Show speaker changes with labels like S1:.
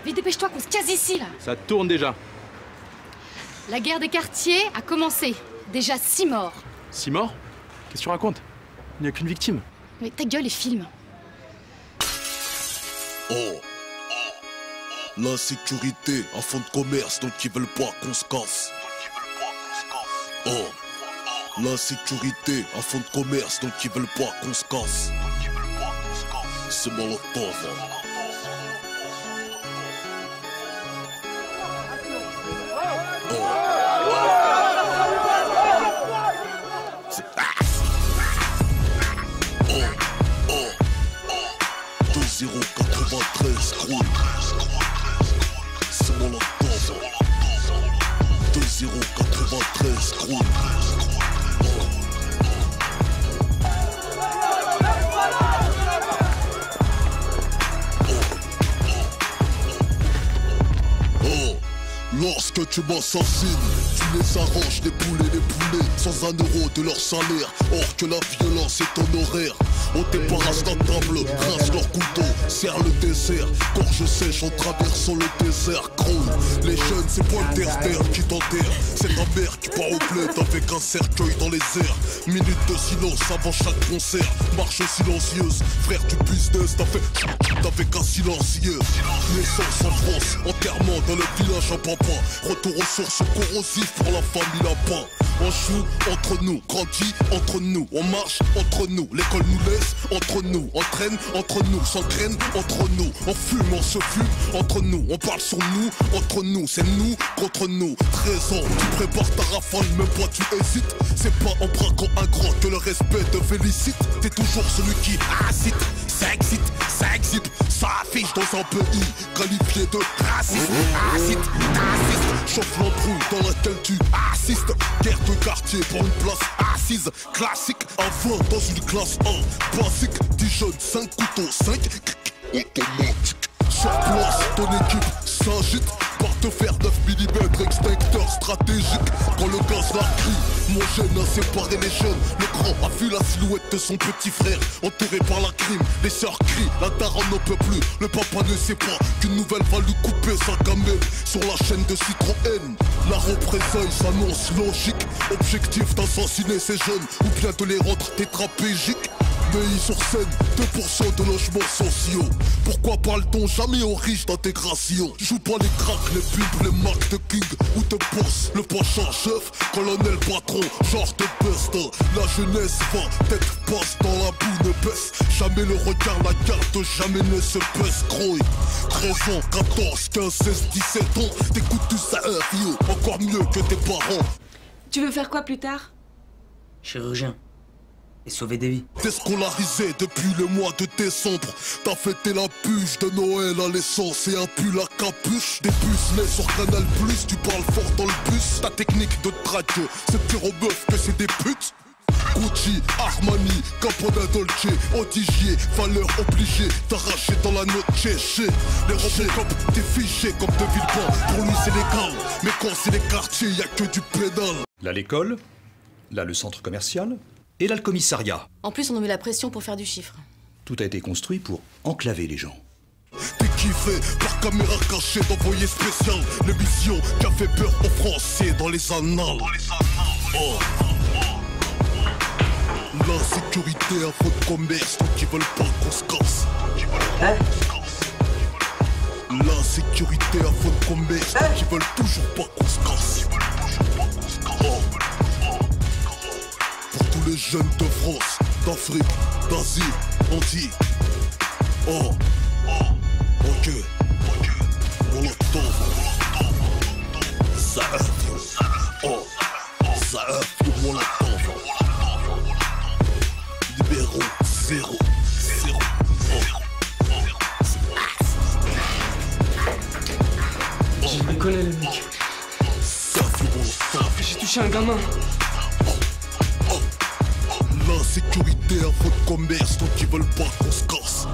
S1: Vite, dépêche-toi qu'on se casse ici, là.
S2: Ça tourne déjà.
S1: La guerre des quartiers a commencé. Déjà 6 morts.
S2: 6 morts? Qu'est-ce que tu racontes? Il n'y a qu'une victime.
S1: Mais ta gueule et filme.
S3: Oh. L'insécurité, un fonds de commerce, donc ils veulent pas qu'on se casse. Oh. L'insécurité, un fonds de commerce, donc ils veulent pas qu'on se casse. C'est Molotov. Oh. 2093 gros. C'est Molotov. 2093 gros. Lorsque tu m'assassines, tu les arranges, les poulets, sans un euro de leur salaire. Or que la violence est honoraire. On débarrasse la table, rince leur couteau, serre le désert. Gorge sèche en traversant le désert. Gros, les jeunes c'est pas le terre qui t'enterre. C'est ta mère qui part au bled avec un cercueil dans les airs. Minute de silence avant chaque concert. Marche silencieuse, frère du business. T'as fait avec un silencieux. Naissance en France, enterrement dans le village à papa. Retour aux sources corrosives pour la famille lapin. On joue entre nous, grandit entre nous, on marche entre nous, l'école nous laisse entre nous, on traîne entre nous, s'entraîne entre nous, on fume, on se fume entre nous, on parle sur nous, entre nous, c'est nous contre nous. 13 ans, tu prépares ta rafale, même pas tu hésites. C'est pas en braquant un grand que le respect te félicite. T'es toujours celui qui incite, ça excite, ça affiche dans un pays qualifié de raciste. Acide, t'assistes, chauffe l'embrouille dans laquelle tu assistes. Guerre de quartier pour une place assise. Classique, un 20 dans une classe 1. Basique, 10 jeunes, 5 couteaux, 5 automatique. Sur place, ton équipe s'agite par te faire 9 mm extincteur stratégique. Quand le gaz la crie, mon jeune a séparé les jeunes. Le grand a vu la silhouette de son petit frère enterré par la crime. Les sœurs crient, la daronne n'en peut plus. Le papa ne sait pas qu'une nouvelle va lui couper sa gamelle. Sur la chaîne de Citroën, la représailles s'annonce logique. Objectif d'assassiner ces jeunes ou bien de les rendre tétraplégiques. Pays sur scène, 2% de logements sociaux. Pourquoi parle-t-on jamais aux riches d'intégration? Joue pas les cracks, les pubs, les marques de king ou de boss. Le pacha chef, colonel patron, genre de best. La jeunesse va, tête passe dans la boue, ne baisse jamais le regard, la carte jamais ne se baisse. Croy, 13 ans, 14, 15, 16, 17 ans. T'écoutes tout ça, vieux, encore mieux que tes parents.
S4: Tu veux faire quoi plus tard?
S5: Chirurgien. Et sauver des vies.
S3: T'es scolarisé depuis le mois de décembre. T'as fêté la bûche de Noël à l'essence et un pull à capuche. Des puces mais sur Canal+, tu parles fort dans le bus. Ta technique de traque, c'est dire aux meufs que c'est des putes. Gucci, Armani, Capoda Dolce, Odigier, valeur obligée d'arracher dans la note chez les Robocop, t'es fiché comme de Villepin. Pour lui c'est légal, mais quand c'est les quartiers, y a que du pédale.
S6: Là l'école, là le centre commercial, et là le commissariat.
S4: En plus, on nous met la pression pour faire du chiffre.
S6: Tout a été construit pour enclaver les gens.
S3: T'es kiffé par caméra cachée d'envoyé spécial. L'émission qui a fait peur aux Français dans les annales. Oh. L'insécurité à faute de commerce, donc ils veulent pas qu'on se casse. L'insécurité à faute de commerce, donc ils veulent toujours pas qu'on se casse. Oh. Pour tous les jeunes de France, d'Afrique, d'Asie, on dit oh, ok, Molotov, ça oh, ça Molotov, numéro 0,
S5: Je me connais le mec.
S3: ça Molotov.
S5: J'ai touché un gamin.
S3: L'insécurité à faute de commerce, donc ils veulent pas qu'on se casse.